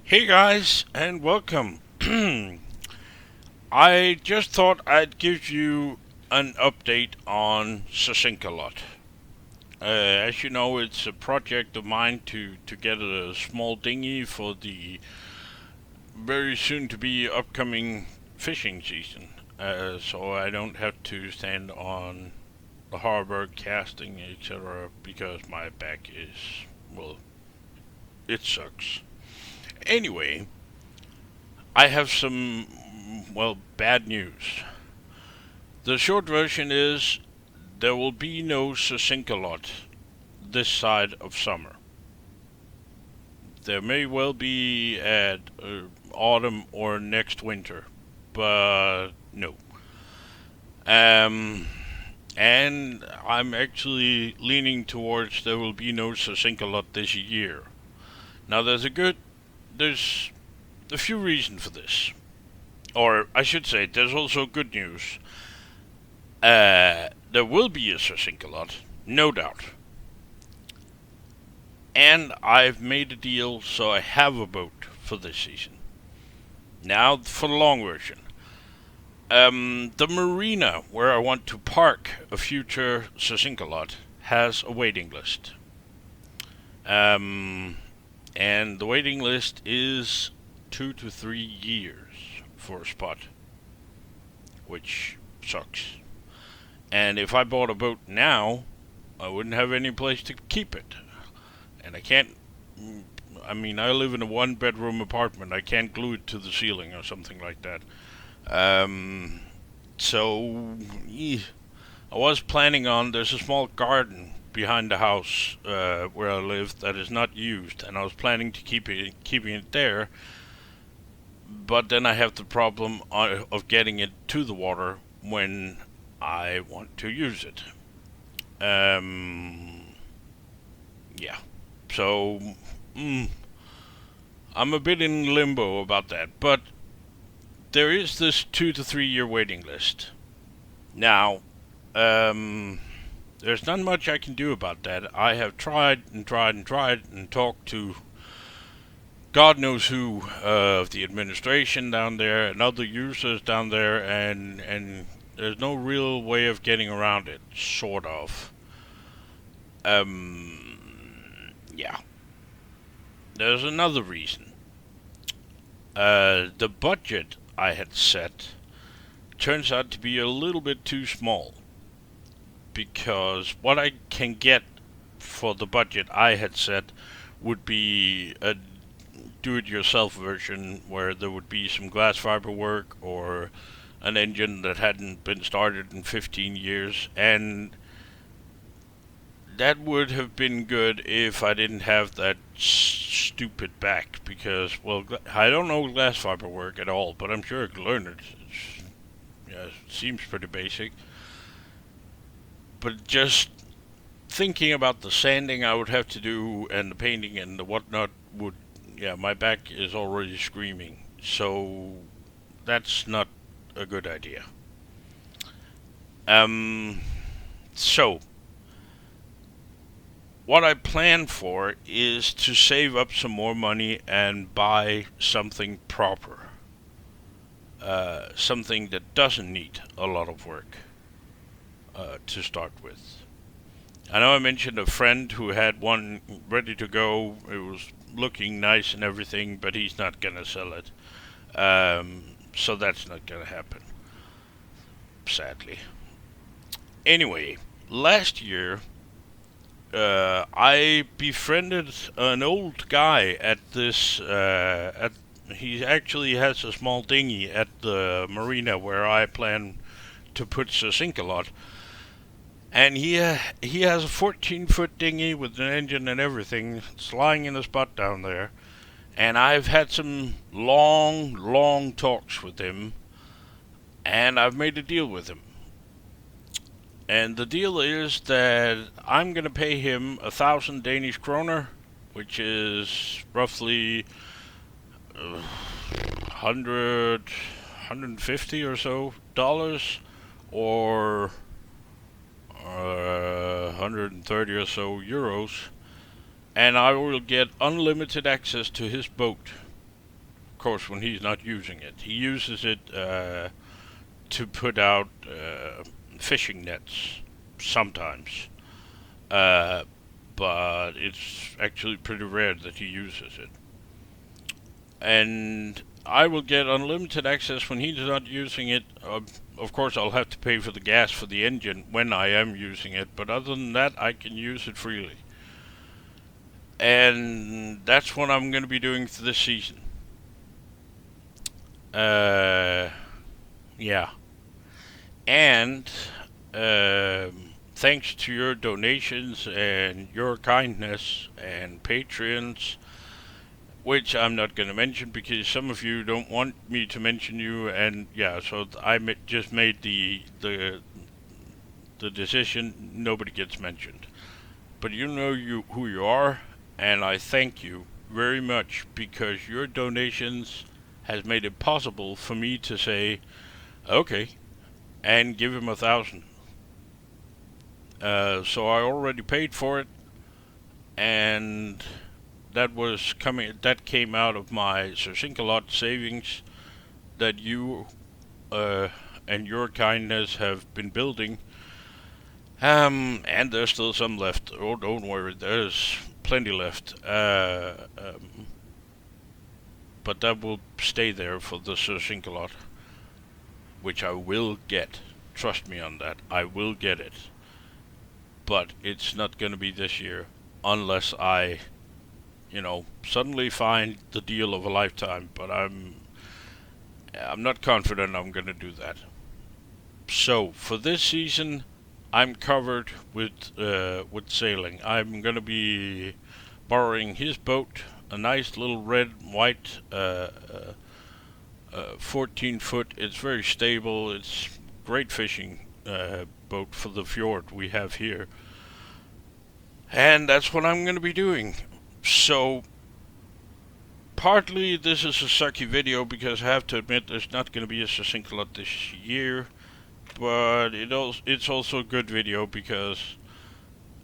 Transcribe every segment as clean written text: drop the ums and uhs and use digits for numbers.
Hey guys, and welcome. I just thought I'd give you an update on Succinkalot. As you know, it's a project of mine to get a small dinghy for the very soon to be upcoming fishing season. So I don't have to stand on the harbor casting, etc., because my back is, well, it sucks. Anyway, I have some, well, bad news. The short version is there will be no Succinkalot this side of summer. There may well be at autumn or next winter, but no. Um, and I'm actually leaning towards there will be no Succinkalot this year. Now there's a few reasons for this. Or I should say, there's also good news. There will be a Succinkalot, no doubt. And I've made a deal, so I have a boat for this season. Now for the long version. The marina where I want to park a future Succinkalot has a waiting list. Um, and the waiting list is 2 to 3 years for a spot, which sucks. And if I bought a boat now, I wouldn't have any place to keep it. And I can't. I mean, I live in a one-bedroom apartment. I can't glue it to the ceiling or something like that. Um, so, I was planning on. There's a small garden behind the house where I live that is not used, and I was planning to keeping it there. But then I have the problem of getting it to the water when I want to use it. Yeah. So, I'm a bit in limbo about that. But there is this 2 to 3 year waiting list. Now, there's not much I can do about that. I have tried and tried and tried and talked to God knows who of the administration down there and other users down there, and there's no real way of getting around it, sort of. Yeah. There's another reason. The budget I had set turns out to be a little bit too small, because what I can get for the budget I had set would be a do-it-yourself version where there would be some glass fiber work or an engine that hadn't been started in 15 years, and that would have been good if I didn't have that stupid back, because, well, I don't know glass fiber work at all, but I'm sure I could learn it. Yeah, it seems pretty basic. But just thinking about the sanding I would have to do and the painting and the whatnot would, yeah, my back is already screaming. So that's not a good idea. Um, so what I plan for is to save up some more money and buy something proper. Something that doesn't need a lot of work to start with. I know I mentioned a friend who had one ready to go. It was looking nice and everything, but he's not going to sell it. So that's not going to happen, sadly. Anyway, last year I befriended an old guy at this. He actually has a small dinghy at the marina where I plan to put Succinkalot, and he has a 14-foot dinghy with an engine and everything. It's lying in a spot down there, and I've had some long, long talks with him, and I've made a deal with him. And the deal is that I'm going to pay him 1,000 Danish kroner, which is roughly 150 or so dollars, or 130 or so euros, and I will get unlimited access to his boat. course, when he's not using it. He uses it to put out fishing nets sometimes. But it's actually pretty rare that he uses it. And I will get unlimited access when he's not using it. Of course, I'll have to pay for the gas for the engine when I am using it, but other than that, I can use it freely. And that's what I'm going to be doing for this season. Yeah. And thanks to your donations and your kindness and Patreons, which I'm not going to mention because some of you don't want me to mention you, and yeah, so I just made the decision nobody gets mentioned. But you know who you are, and I thank you very much because your donations has made it possible for me to say, okay, and give him 1,000. So I already paid for it, and that came out of my Sir-Sink-A-Lot savings that you and your kindness have been building. And there's still some left. Oh, don't worry, there's plenty left. But that will stay there for the Sir-Sink-A-Lot, which I will get. Trust me on that. I will get it. But it's not going to be this year unless I, suddenly find the deal of a lifetime. But I'm not confident I'm going to do that. So for this season, I'm covered with sailing. I'm going to be borrowing his boat, a nice little red and white 14-foot. It's very stable. It's great fishing boat for the fjord we have here. And that's what I'm going to be doing. So partly this is a sucky video because I have to admit there's not going to be a Sir-Sink-A-Lot this year. But it's also a good video because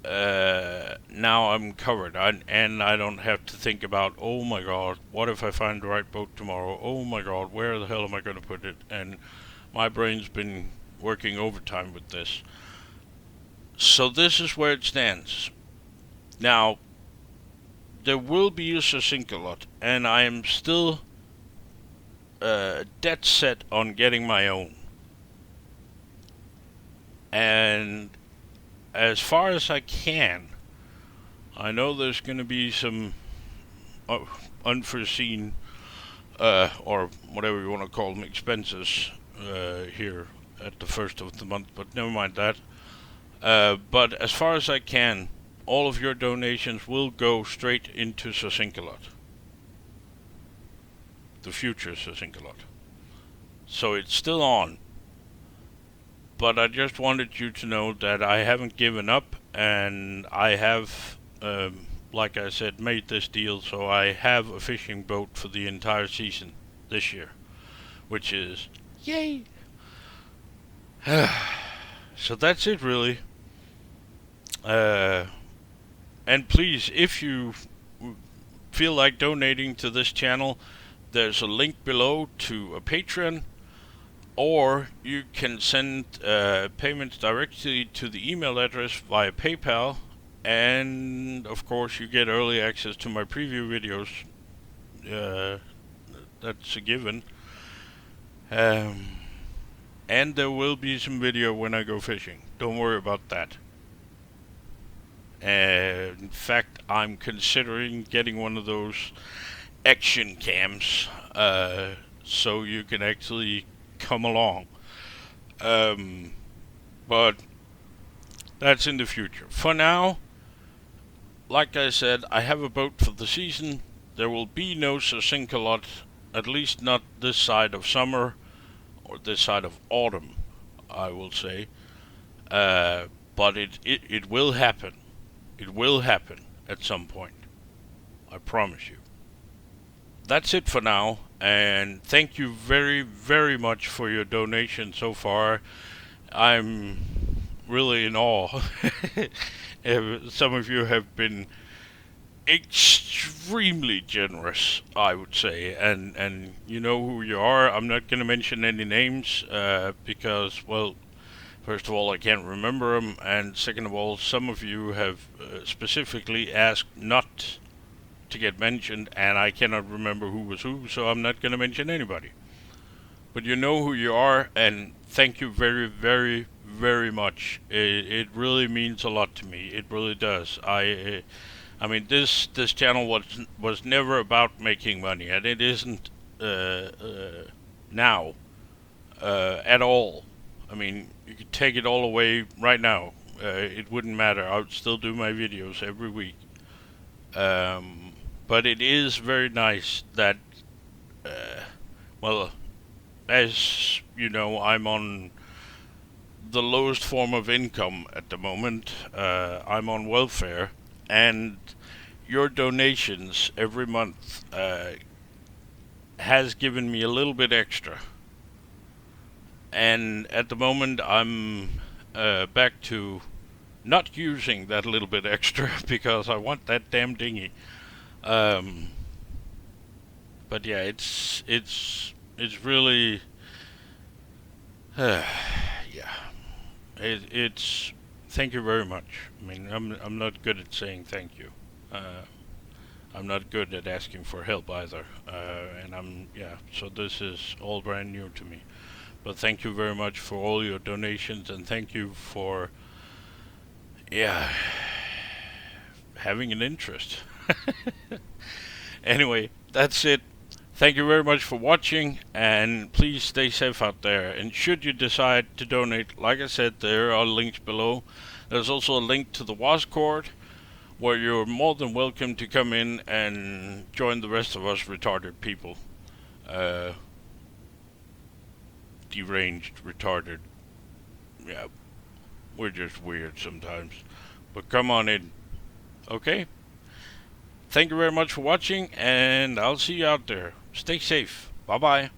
now I'm covered, and I don't have to think about, oh my god, what if I find the right boat tomorrow? Oh my god, where the hell am I going to put it? And my brain's been working overtime with this. So this is where it stands. Now, there will be a Sir-Sink-A-Lot, and I am still dead set on getting my own. And as far as I can, I know there's going to be some unforeseen, or whatever you want to call them, expenses here at the first of the month, but never mind that. But as far as I can, all of your donations will go straight into Sir-Sink-A-Lot. The future Sir-Sink-A-Lot. So it's still on. But I just wanted you to know that I haven't given up, and I have, like I said, made this deal, so I have a fishing boat for the entire season this year, which is yay. So that's it, really. And please, if you feel like donating to this channel, there's a link below to a Patreon. Or you can send payments directly to the email address via PayPal, and of course you get early access to my preview videos. That's a given. And there will be some video when I go fishing. Don't worry about that. In fact, I'm considering getting one of those action cams, so you can actually come along. But that's in the future. For now, like I said, I have a boat for the season. There will be no Sir-Sink-A-Lot, at least not this side of summer or this side of autumn, I will say. But it will happen. It will happen at some point. I promise you. That's it for now. And thank you very, very much for your donation so far. I'm really in awe. Some of you have been extremely generous, I would say, and you know who you are. I'm not going to mention any names because, well, first of all, I can't remember them, and second of all, some of you have specifically asked not to get mentioned, and I cannot remember who was who, so I'm not going to mention anybody. But you know who you are, and thank you very, very, very much. It really means a lot to me. It really does. I mean, this channel was never about making money, and it isn't now at all. I mean, you could take it all away right now. It wouldn't matter. I would still do my videos every week. But it is very nice that, well, as you know, I'm on the lowest form of income at the moment. I'm on welfare, and your donations every month has given me a little bit extra. And at the moment, I'm back to not using that little bit extra because I want that damn dinghy. Um, but yeah, it's really, yeah. It's thank you very much. I mean, I'm not good at saying thank you. I'm not good at asking for help either. And yeah. So this is all brand new to me. But thank you very much for all your donations, and thank you for, yeah, having an interest. Anyway, that's it. Thank you very much for watching, and please stay safe out there. And should you decide to donate, like I said, there are links below. There's also a link to the Waznewz, where you're more than welcome to come in and join the rest of us retarded people. Deranged, retarded. Yeah, we're just weird sometimes. But come on in. Okay? Thank you very much for watching, and I'll see you out there. Stay safe. Bye-bye.